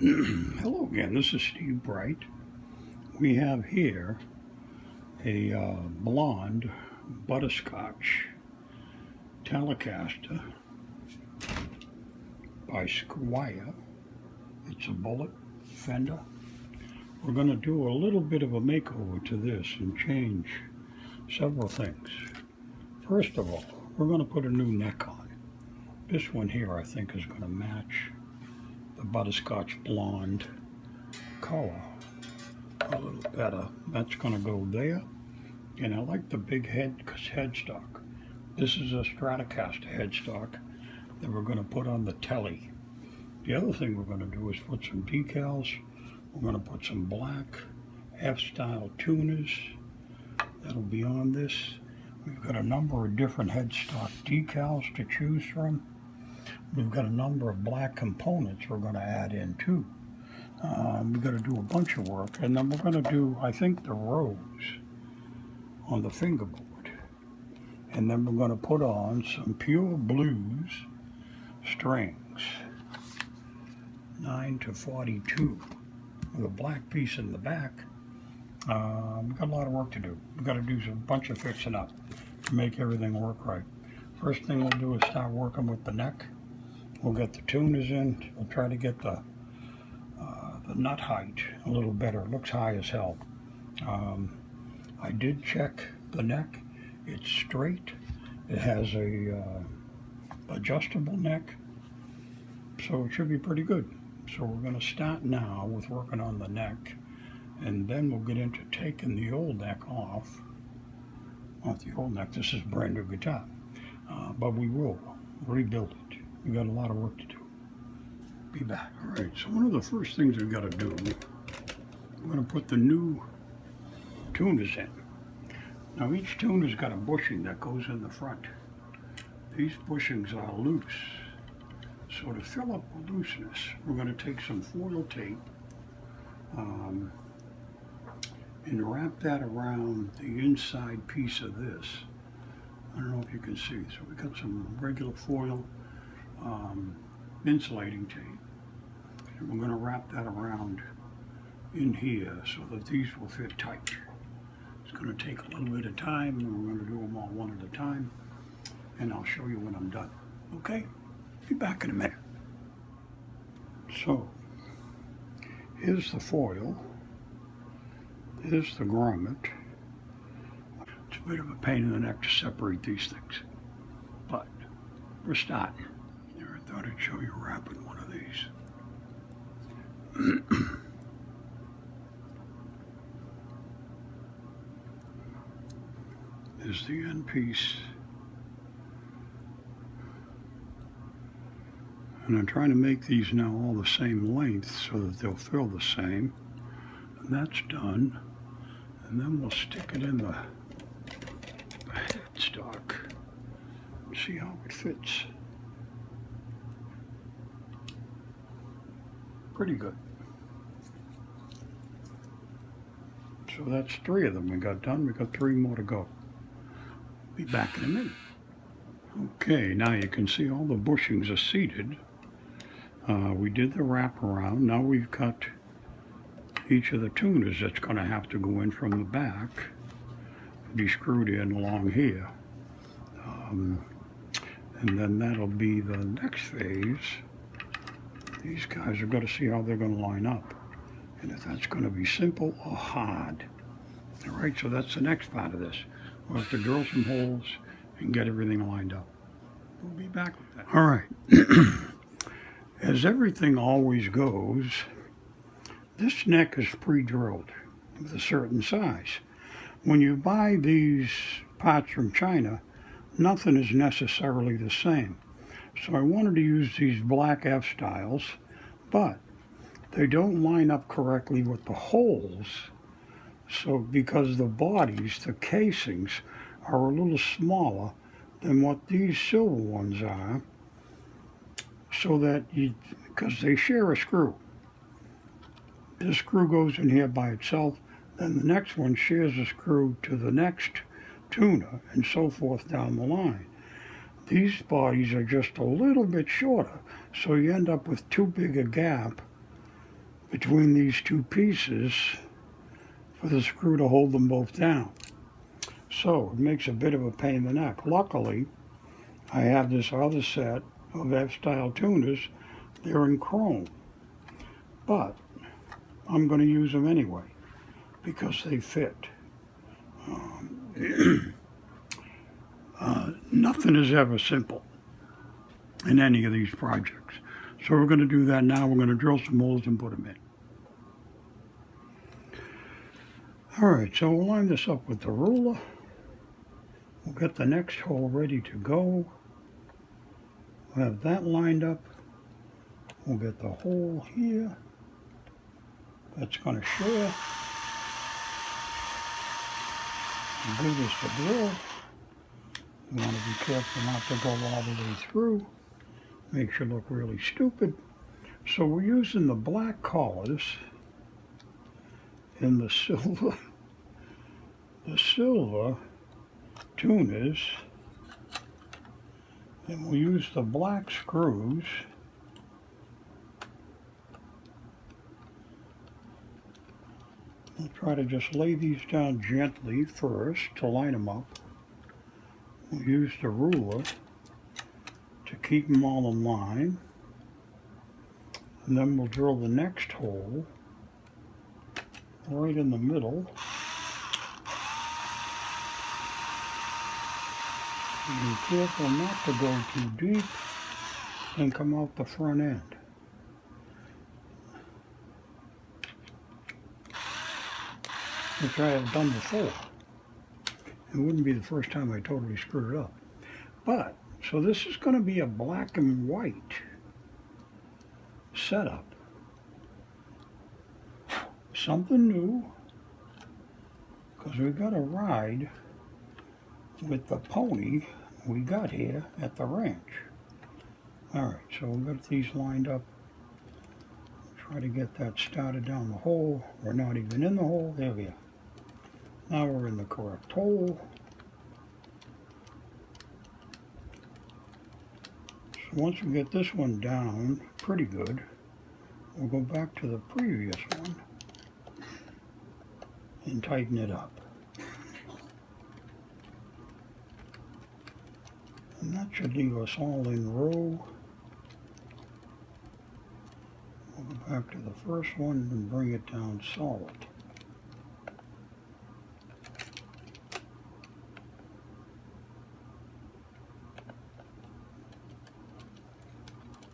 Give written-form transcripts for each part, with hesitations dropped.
Hello again, this is Steve Bright. We have here a blonde Butterscotch Telecaster by Squire. It's a bullet fender. We're going to do a little bit of a makeover to this and change several things. First of all, we're going to put a new neck on. This one here I think is going to match the Butterscotch blonde color a little better. That's going to go there. And I like the big headstock. This is a Stratocaster headstock that we're going to put on the Tele. The other thing we're going to do is put some decals. We're going to put some black F-style tuners. That'll be on this. We've got a number of different headstock decals to choose from. We've got a number of black components we're going to add in too. We've got to do a bunch of work, and then we're going to do, I think, the rose on the fingerboard. And then we're going to put on some pure blues strings, 9 to 42, with a black piece in the back. We've got a lot of work to do. We've got to do a bunch of fixing up to make everything work right. First thing we'll do is start working with the neck. We'll get the tuners in. We'll try to get the nut height a little better. It looks high as hell. I did check the neck. It's straight. It has a adjustable neck, so it should be pretty good. So we're going to start now with working on the neck, and then we'll get into taking the old neck off. Not the old neck. This is brand new guitar, but we will rebuild it. We've got a lot of work to do. Be back. All right, so one of the first things we've got to do, we're going to put the new tuners in. Now each tuner's got a bushing that goes in the front. These bushings are loose. So to fill up the looseness, we're going to take some foil tape and wrap that around the inside piece of this. I don't know if you can see. So we've got some regular foil insulating tape, and we're going to wrap that around in here so that these will fit tight. It's going to take a little bit of time, and we're going to do them all one at a time, and I'll show you when I'm done. Okay? Be back in a minute. So here's the foil. Here's the grommet. It's a bit of a pain in the neck to separate these things, but we're starting. I thought I'd show you wrapping one of these. There's the end piece. And I'm trying to make these now all the same length so that they'll feel the same. And that's done. And then we'll stick it in the headstock and see how it fits. Pretty good. So that's 3 of them we got done. We got 3 more to go. Be back in a minute. Okay, now you can see all the bushings are seated. We did the wrap around. Now we've got each of the tuners that's going to have to go in from the back, be screwed in along here. And then that'll be the next phase. These guys have got to see how they're going to line up, and if that's going to be simple or hard. All right, so that's the next part of this. We'll have to drill some holes and get everything lined up. We'll be back with that. All right. As everything always goes, this neck is pre-drilled with a certain size. When you buy these parts from China, nothing is necessarily the same. So I wanted to use these black F-styles, but they don't line up correctly with the holes. So because the bodies, the casings, are a little smaller than what these silver ones are, so that because they share a screw. This screw goes in here by itself, then the next one shares a screw to the next tuner, and so forth down the line. These bodies are just a little bit shorter, so you end up with too big a gap between these two pieces for the screw to hold them both down. So it makes a bit of a pain in the neck. Luckily, I have this other set of F-style tuners. They're in chrome, but I'm going to use them anyway because they fit. Nothing is ever simple in any of these projects. So we're going to do that now. We're going to drill some holes and put them in. All right, so we'll line this up with the ruler. We'll get the next hole ready to go. We'll have that lined up. We'll get the hole here. That's going to share. Good as the drill. You want to be careful not to go all the way through. Makes you look really stupid. So we're using the black collars and the silver tuners, and we'll use the black screws. We'll try to just lay these down gently first to line them up. We'll use the ruler to keep them all in line, and then we'll drill the next hole right in the middle. Be careful not to go too deep and come out the front end. Which I have done before. It wouldn't be the first time I totally screwed it up. But, so this is going to be a black and white setup. Something new, because we've got a ride with the pony we got here at the ranch. Alright, so we've got these lined up. Try to get that started down the hole. We're not even in the hole. There we are. Now we're in the correct hole. So once we get this one down pretty good, we'll go back to the previous one and tighten it up. And that should leave us all in row. We'll go back to the first one and bring it down solid.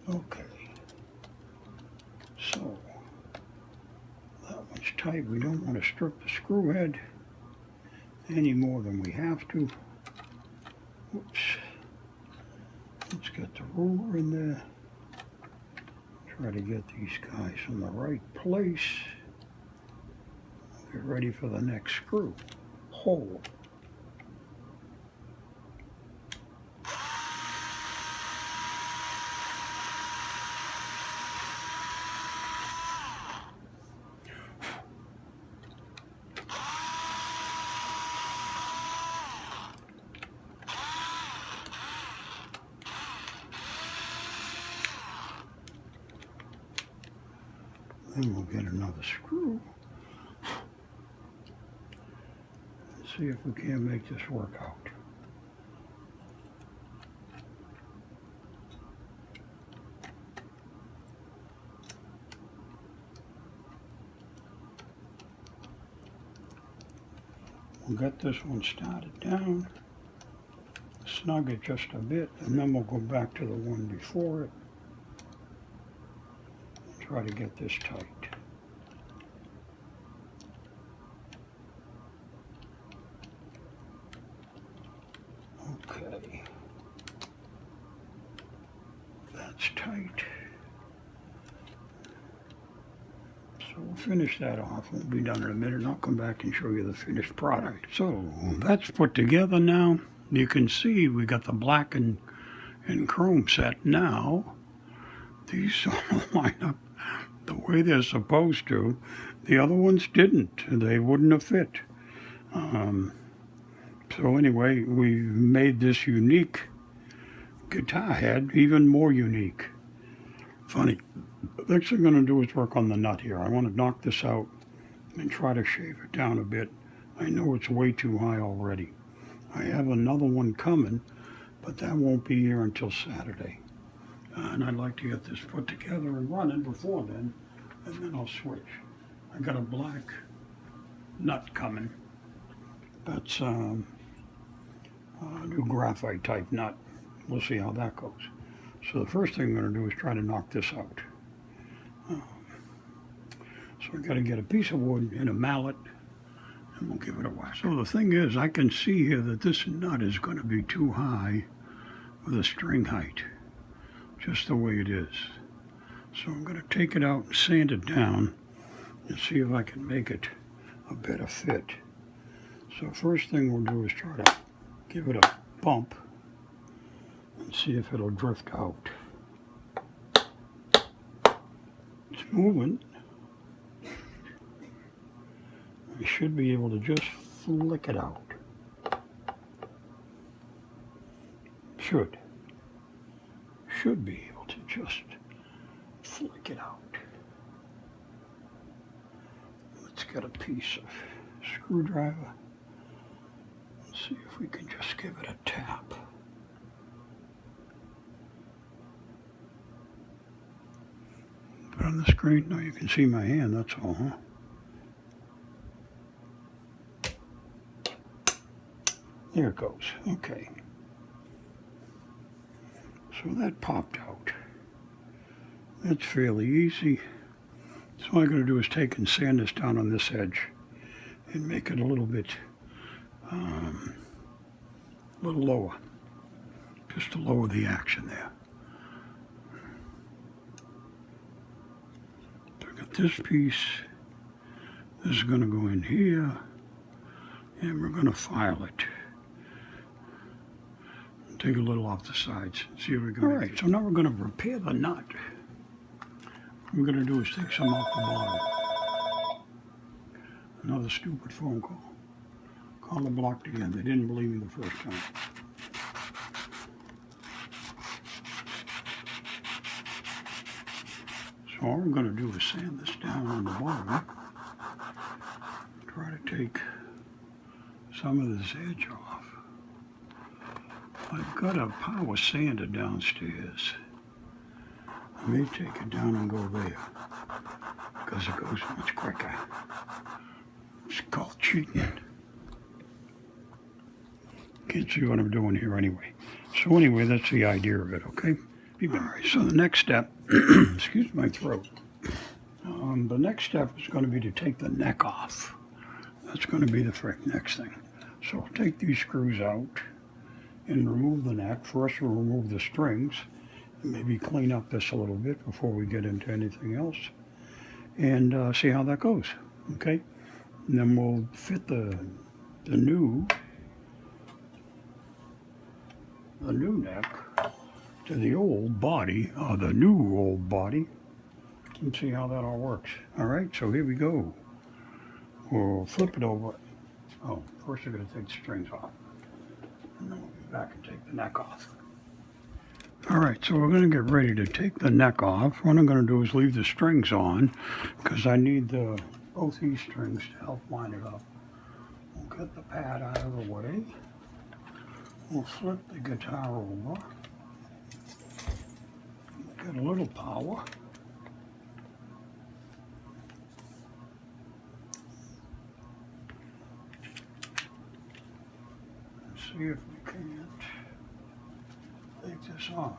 Okay, so that one's tight. We don't want to strip the screw head any more than we have to. Whoops. Let's get the ruler in there. Try to get these guys in the right place. Get ready for the next screw. Hole. Then we'll get another screw and see if we can't make this work out. We'll get this one started down, snug it just a bit, and then we'll go back to the one before it. Try to get this tight. Okay. That's tight. So we'll finish that off. We'll be done in a minute and I'll come back and show you the finished product. So that's put together now. You can see we got the black and chrome set now. These all line up the way they're supposed to. The other ones didn't. They wouldn't have fit. So anyway, we made this unique guitar head even more unique. Funny, The next thing I'm going to do is work on the nut here. I want to knock this out and try to shave it down a bit. I know it's way too high already. I have another one coming, but that won't be here until Saturday. And I'd like to get this put together and running before then, and then I'll switch. I got a black nut coming. That's a new graphite type nut. We'll see how that goes. So the first thing I'm going to do is try to knock this out. So I got to get a piece of wood and a mallet, and we'll give it a whack. So the thing is, I can see here that this nut is going to be too high for the string height, just the way it is. So I'm going to take it out and sand it down and see if I can make it a better fit. So first thing we'll do is try to give it a bump and see if it'll drift out. It's moving. I should be able to just flick it out. Should be able to just flick it out. Let's get a piece of screwdriver. Let's see if we can just give it a tap. Put on the screen. Now you can see my hand, that's all, huh? There it goes. Okay. So that popped out. That's fairly easy. So all I'm going to do is take and sand this down on this edge and make it a little bit lower, just to lower the action there. So I got this piece. This is going to go in here, and we're going to file it. Take a little off the sides. See if we can. All right, so now we're going to repair the nut. What we're going to do is take some off the bottom. Another stupid phone call. Call the block again. They didn't believe me the first time. So all we're going to do is sand this down on the bottom. Try to take some of this edge off. I've got a power sander downstairs. I may take it down and go there, because it goes much quicker. It's called cheating. Can't see what I'm doing here anyway. So anyway, that's the idea of it, okay? All right, so the next step, excuse my throat. The next step is going to be to take the neck off. That's going to be the next thing. So I'll take these screws out and remove the neck. First we'll remove the strings and maybe clean up this a little bit before we get into anything else, and see how that goes, okay? And then we'll fit the new neck to the old body, the new old body, and see how that all works. All right, so here we go. We'll flip it over. Oh, first we're going to take the strings off, and then we'll be back and take the neck off. All right, so we're going to get ready to take the neck off. What I'm going to do is leave the strings on, because I need both these strings to help line it up. We'll get the pad out of the way. We'll flip the guitar over. Get a little power. See if we can't take this off.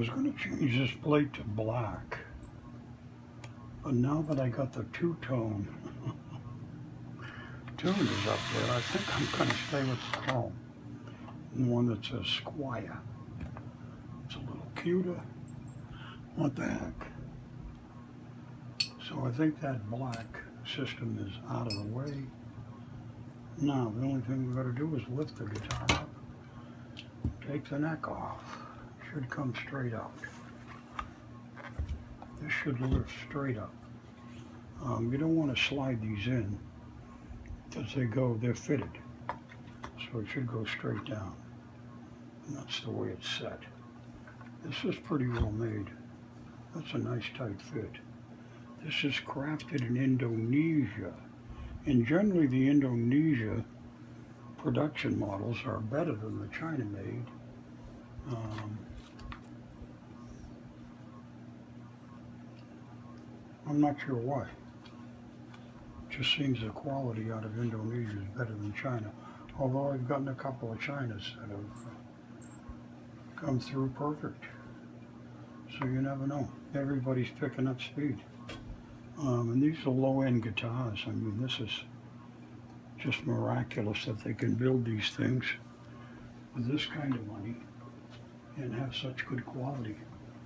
was going to change this plate to black, but now that I got the two-tone tuners up there, I think I'm going to stay with the chrome. One that says Squire. It's a little cuter. What the heck? So I think that black system is out of the way. Now the only thing we've got to do is lift the guitar up, take the neck off. It should come straight out. This should lift straight up. You don't want to slide these in because they're fitted. So it should go straight down. And that's the way it's set. This is pretty well made. That's a nice tight fit. This is crafted in Indonesia. And generally the Indonesia production models are better than the China made. I'm not sure why. It just seems the quality out of Indonesia is better than China. Although I've gotten a couple of Chinas that have come through perfect. So you never know. Everybody's picking up speed. And these are low-end guitars. I mean, this is just miraculous that they can build these things with this kind of money and have such good quality.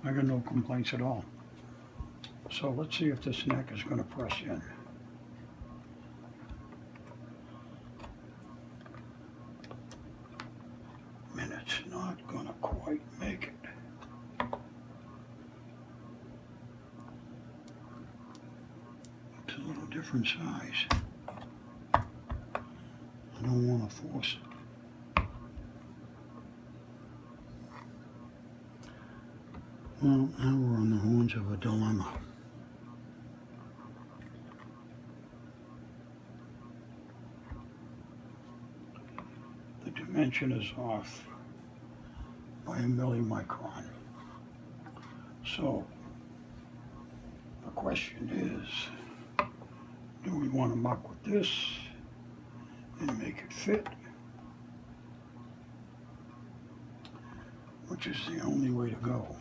I got no complaints at all. So let's see if this neck is going to press in. And it's not going to quite make it. It's a little different size. I don't want to force it. Well, now we're on the horns of a dilemma. The dimension is off by a millimicron. So the question is, do we want to muck with this and make it fit? Which is the only way to go.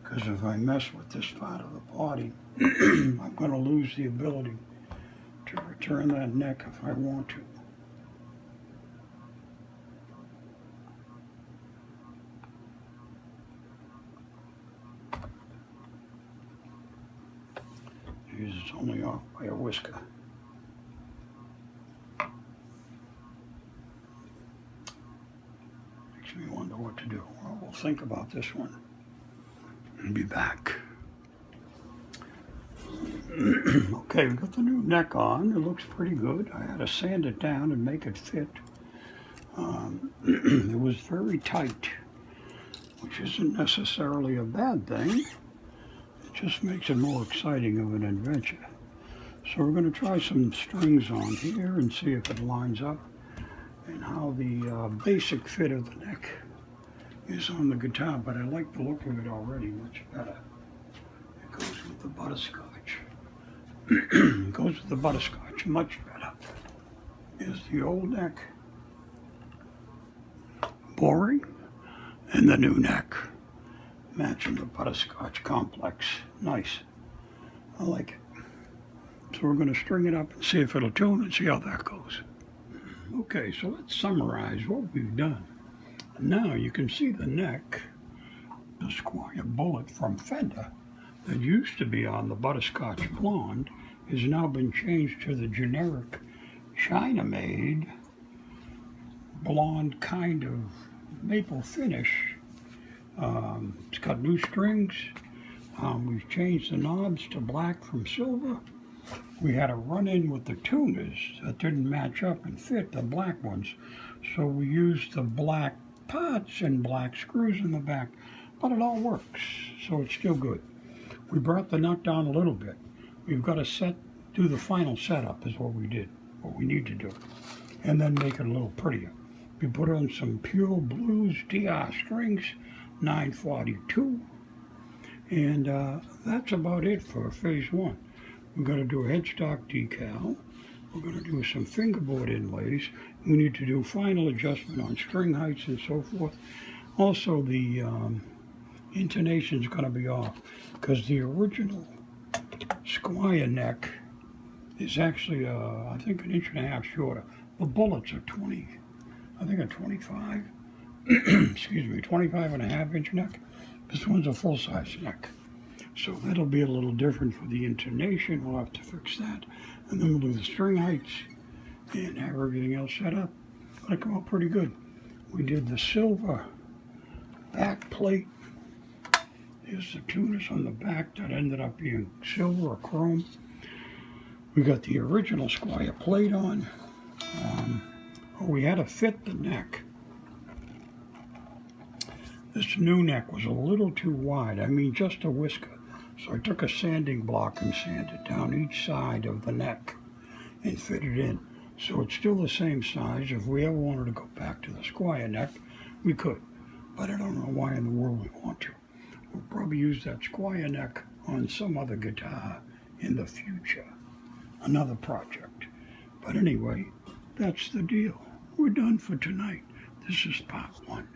Because if I mess with this part of the body, I'm going to lose the ability to return that neck if I want to. Geez, it's only off by a whisker. Makes me wonder what to do. Well, we'll think about this one and be back. Okay, we got the new neck on. It looks pretty good. I had to sand it down and make it fit. It was very tight, which isn't necessarily a bad thing. It just makes it more exciting of an adventure. So we're going to try some strings on here and see if it lines up and how the basic fit of the neck is on the guitar, but I like the look of it already much better. It goes with the Butterscotch. It goes with the Butterscotch much better. Is the old neck boring and the new neck matching the Butterscotch complex. Nice. I like it. So we're going to string it up and see if it'll tune and see how that goes. Okay, so let's summarize what we've done. Now you can see the neck, the Squire Bullet from Fender that used to be on the Butterscotch Blonde has now been changed to the generic China-made blonde kind of maple finish. It's got new strings. We've changed the knobs to black from silver. We had a run-in with the tuners that didn't match up and fit the black ones, so we used the black parts and black screws in the back, but it all works, so it's still good. We brought the nut down a little bit. We've got to do the final setup is what we did, what we need to do, and then make it a little prettier. We put on some Pure Blues DR strings, 942, and that's about it for phase one. We're going to do a headstock decal. We're going to do some fingerboard inlays. We need to do final adjustment on string heights and so forth. Also, the intonation's going to be off because the original Squire neck is actually, I think, 1.5 inches shorter. The bullets are 20, I think a 25, excuse me, 25.5 inch neck. This one's a full-size neck. So that'll be a little different for the intonation. We'll have to fix that. And then we'll do the string heights and have everything else set up. It'll come out pretty good. We did the silver back plate. Here's the tuners on the back that ended up being silver or chrome. We got the original Squire plate on. We had to fit the neck. This new neck was a little too wide. I mean, just a whisker. So I took a sanding block and sanded down each side of the neck and fit it in. So it's still the same size. If we ever wanted to go back to the Squire neck, we could. But I don't know why in the world we want to. We'll probably use that Squire neck on some other guitar in the future. Another project. But anyway, that's the deal. We're done for tonight. This is part 1.